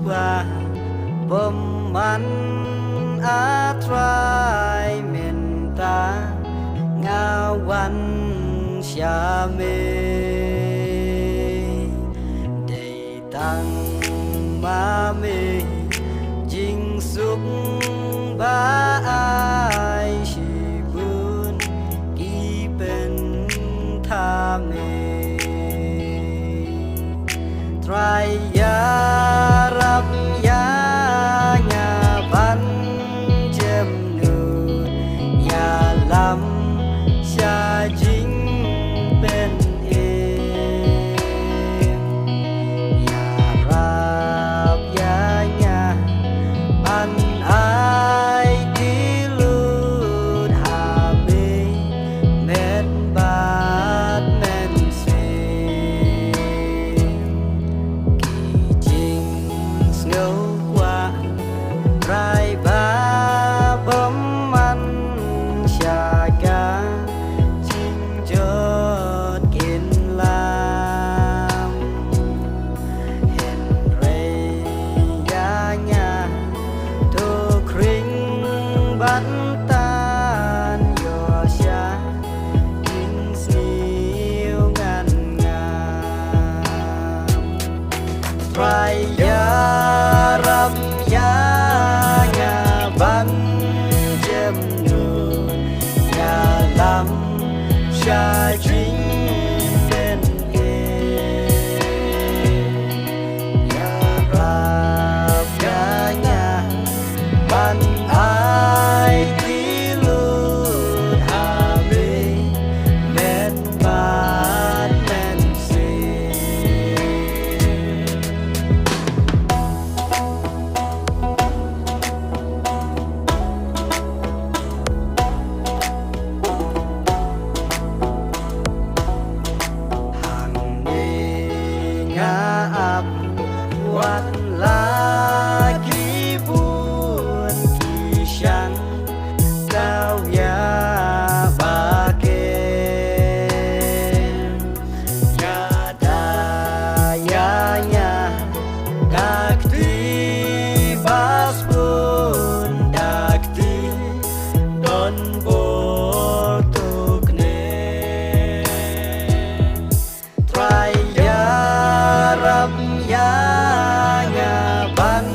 ba bom man a trai men ta nga wan xa mê đầy tăng ma mê chính xúc ba ai chỉ buồn kỳ bên tha mê trai ya rap ya nhà văn chém nụ ya làm xa chính bên em ya rap ya nhà anh ai đi lùi hà bê mệt bát men xem kỳ trình ngâu qua rai ba bấm ăn xa ca chinh chót kiên làm hẹn rây ya nhà tô khring bắn tan yo xa kinh siêu ngàn ngàn trai ya rap ya nhà bắn chém nụ ya làm xa chính bên em ya rap ya nhà ban ai đi lùi hà bê mệt bát men xem hàng đê ngã áp quát lá kỳ buồn kỳ sáng cao ya ba kê ya da ya nhà các tí bas pun dak tí don bo tuk ne try ya rap ya nhà ban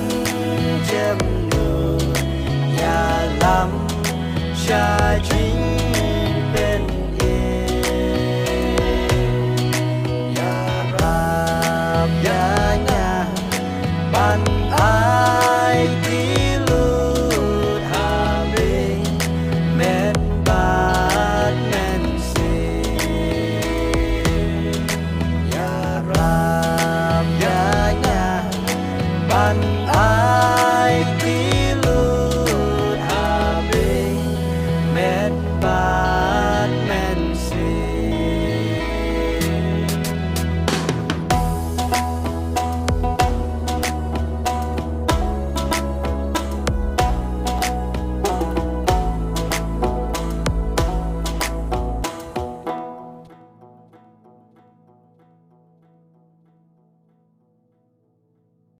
chém nụ ya làm xa chính bên em ya rap ya nhà ban ai đi lùi hà bê mệt bát men xem ya rap ya nhà ban